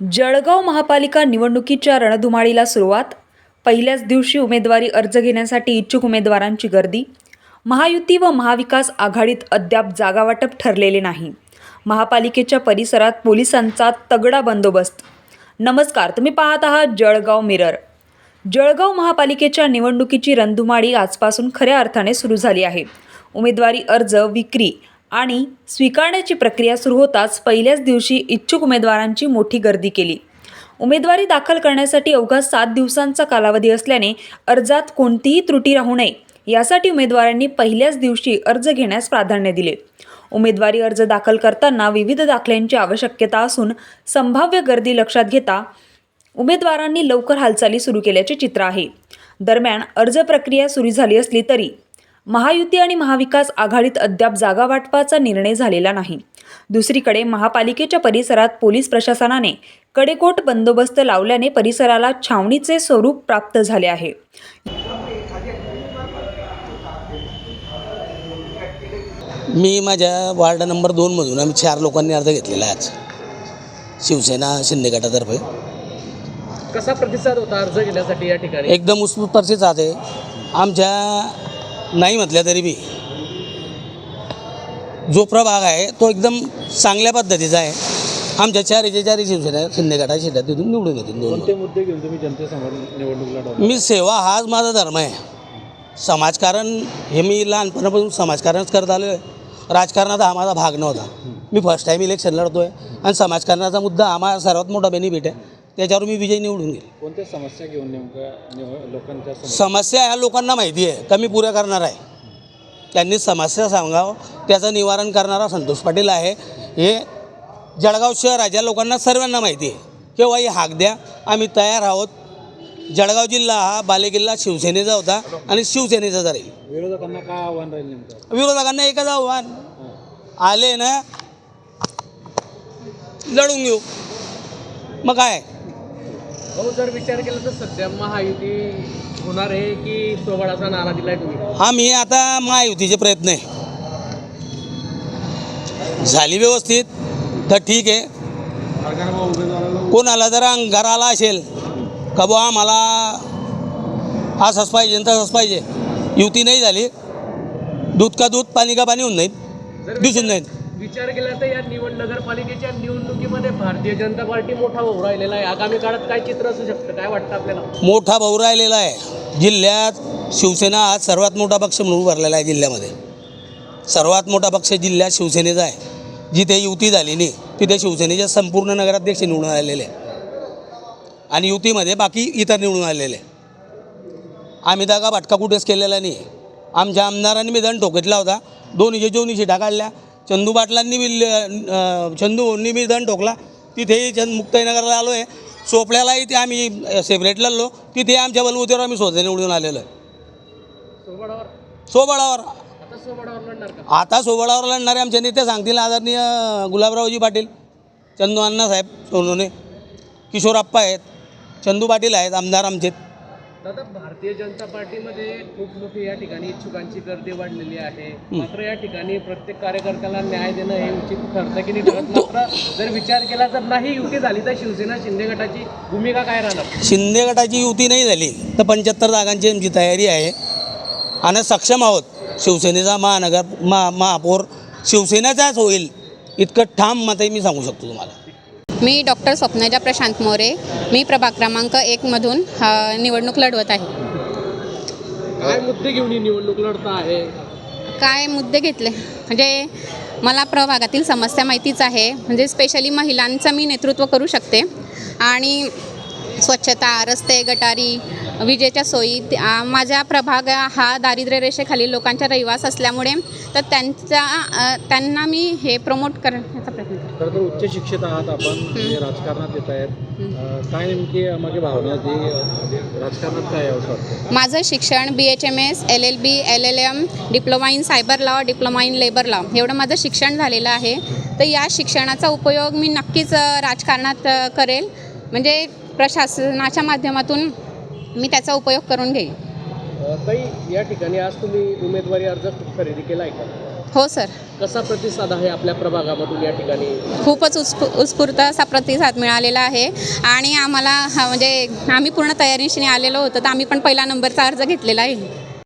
जळगाव महापालिका निवडणुकीच्या रणधुमाळीला सुरुवात. पहिल्याच दिवशी उमेदवारी अर्ज घेण्यासाठी इच्छुक उमेदवारांची गर्दी. महायुती व महाविकास आघाडीत अद्याप जागावाटप ठरलेले नाही. महापालिकेच्या परिसरात पोलिसांचा तगडा बंदोबस्त. नमस्कार, तुम्ही पाहत आहात जळगाव मिरर. जळगाव महापालिकेच्या निवडणुकीची रणधुमाळी आजपासून खऱ्या अर्थाने सुरू झाली आहे. उमेदवारी अर्ज, विक्री आणि स्वीकारण्याची प्रक्रिया सुरू होताच पहिल्याच दिवशी इच्छुक उमेदवारांची मोठी गर्दी केली. उमेदवारी दाखल करण्यासाठी अवघा 7 दिवसांचा कालावधी असल्याने अर्जात कोणतीही त्रुटी राहू नये यासाठी उमेदवारांनी पहिल्याच दिवशी अर्ज घेण्यास प्राधान्य दिले. उमेदवारी अर्ज दाखल करताना विविध दाखल्यांची आवश्यकता असून संभाव्य गर्दी लक्षात घेता उमेदवारांनी लवकर हालचाली सुरू केल्याचे चित्र आहे. दरम्यान अर्ज प्रक्रिया सुरू झाली असली तरी महायुती आणि महाविकास आघाडीत अद्याप जागा वाटपाचा निर्णय झालेला नाही. दुसरीकडे महापालिकेच्या परिसरात पोलीस प्रशासनाने कडेकोट बंदोबस्त लावल्याने परिसराला छावणीचे स्वरूप प्राप्त झाले आहे. मी माझ्या वार्ड नंबर 2 मधून आम्ही 4 लोकांनी अर्ज घेतलेला आहे आज शिवसेना शिंदे गटातर्फे. कसा प्रतिसाद होता अर्ज घेण्यासाठी या ठिकाणी? एकदम उत्स्फूर्त प्रतिसाद आहे. आमच्या नाही म्हटल्या तरी बी जो प्रभाग आहे तो एकदम चांगल्या पद्धतीचा आहे. आमच्या 4 शिवसेना शिंदे गटाच्या शेतात तिथून निवडून येतील. कोणते मुद्दे घेऊन तुम्ही जनतेसमोर निवडणूक लढवता? मी सेवा हाच माझा धर्म आहे. समाजकारण हे मी लहानपणापासून समाजकारणच करत आलो आहे. राजकारणात हा माझा भाग नव्हता. मी फर्स्ट टाईम इलेक्शन लढतो आहे आणि समाजकारणाचा मुद्दा हा सर्वात मोठा बेनिफिट आहे. त्याच्यावर मी विजय निवडून गेले. कोणत्या समस्या घेऊन नेमक्या लोकांच्या समस्या ह्या लोकांना माहिती आहे का मी पुऱ्या करणार आहे. त्यांनी समस्या सांगावं त्याचं निवारण करणारा संतोष पाटील आहे. हे जळगाव शहराच्या लोकांना सर्वांना माहिती आहे. किंवा ही हाक द्या, आम्ही तयार आहोत. जळगाव जिल्हा हा बालेकिल्ला शिवसेनेचा होता आणि शिवसेनेचा राहील. विरोधकांना काय आव्हान राहील नेमकं? विरोधकांना एकच आव्हान, आले ना लढून घेऊ. मग काय हो, जर विचार केला तर सध्या महायुती होणार आहे की सोबळाचा नारा दिलाय तुम्ही? आम्ही आता महायुतीचे प्रयत्न आहे. झाली व्यवस्थित तर ठीक आहे. कोणाला जर अंगाराला असेल का बुवा आम्हाला असंच पाहिजे तसंच पाहिजे, युती नाही झाली, दूध का दूध पाणी का पाणी होऊन जाईल, दिसून जाईल. विचार केला तर या नगरपालिकेच्या निवडणुकीमध्ये भारतीय जनता पार्टी मोठा भाऊ राहिलेला आहे. आगामी काळात काय चित्र असू शकतं, काय वाटतं आपल्याला? मोठा भाऊ राहिलेला आहे. जिल्ह्यात शिवसेना हा सर्वात मोठा पक्ष म्हणून भरलेला आहे. जिल्ह्यामध्ये सर्वात मोठा पक्ष जिल्ह्यात शिवसेनेचा आहे. जिथे युती झाली नाही तिथे शिवसेनेचे संपूर्ण नगराध्यक्ष निवडून आलेले आणि युतीमध्ये बाकी इतर निवडून आलेले. आम्ही दागा भटका कुठेच केलेला नाही. आमच्या आमदारांनी बी दंड ठोकतला होता. 2 सीटा काढल्या. चंदू पाटलांनी बी चंदूंनी बी दंड ठोकला. तिथेही मुक्ताईनगरला आलो आहे. चोपड्यालाही ते आम्ही सेपरेट लढलो. तिथे आमच्या बलबुतीवर आम्ही स्वतः निवडून आलेलो आहे. सोबळावर आता सोबळावर लढणारे आमचे नेते सांगतील आदरणीय गुलाबरावजी पाटील, चंदू अण्णासाहेब सोनवणे, किशोरप्पा आहेत, चंदू पाटील आहेत आमदार आमचे. दादा, भारतीय जनता पार्टीमध्ये खूप मोठी या ठिकाणी इच्छुकांची गर्दी वाढलेली आहे. मात्र या ठिकाणी प्रत्येक कार्यकर्त्याला न्याय देणं हे उचित ठरतं की नाही ठरत? मात्र जर विचार केला तर नाही युती झाली तर शिवसेना शिंदे गटाची भूमिका काय राहणार? शिंदे गटाची युती नाही झाली तर 75 जागांची आमची तयारी आहे आणि सक्षम आहोत. शिवसेनेचा महापौर शिवसेनेचाच होईल इतकं ठाम मत मी सांगू शकतो तुम्हाला. मी डॉक्टर स्वप्नाजा प्रशांत मोरे. मी प्रभाग क्रमांक 1 मधून निवडणूक लढवत आहे. काय मुद्दे घेऊन ही निवडणूक लढता आहे? काय मुद्दे घेतले म्हणजे मला प्रभागातील समस्या माहितीच आहे. म्हणजे स्पेशली महिलांचं मी नेतृत्व करू शकते आणि स्वच्छता, रस्ते, गटारी, विजेच्या सोयी. माझा प्रभाग हा दारिद्र्य रेषेखालील लोकांचा रहिवास असल्यामुळे तर त्यांना मी हे प्रमोट करण्याचा प्रयत्न करते. खरं तर उच्च शिक्षित आहात आपण, राजकारणात येत आहेत. काय नेमकी माझी भावना राजकारणात काय असं वाटतं? माझं शिक्षण BHMS, LLB, LLM, diploma in cyber law, diploma in labour law एवढं माझं शिक्षण झालेलं आहे. तर या शिक्षणाचा उपयोग मी नक्कीच राजकारणात करेल. म्हणजे प्रशासनाच्या माध्यमातून मी त्याचा उपयोग करून घेईन. ताई, या ठिकाणी आज तुम्ही उमेदवारी अर्ज खरेदी केला आहे का? हो सर, कसा प्रतिसाद आहे आपल्या प्रभागामधून या ठिकाणी? खूपच उत्स्फूर्त असा प्रतिसाद मिळालेला आहे आणि आम्हाला म्हणजे आम्ही पूर्ण तयारीशीने आलेलो होतो, तर आम्ही पण पहिला नंबरचा अर्ज घेतलेला आहे.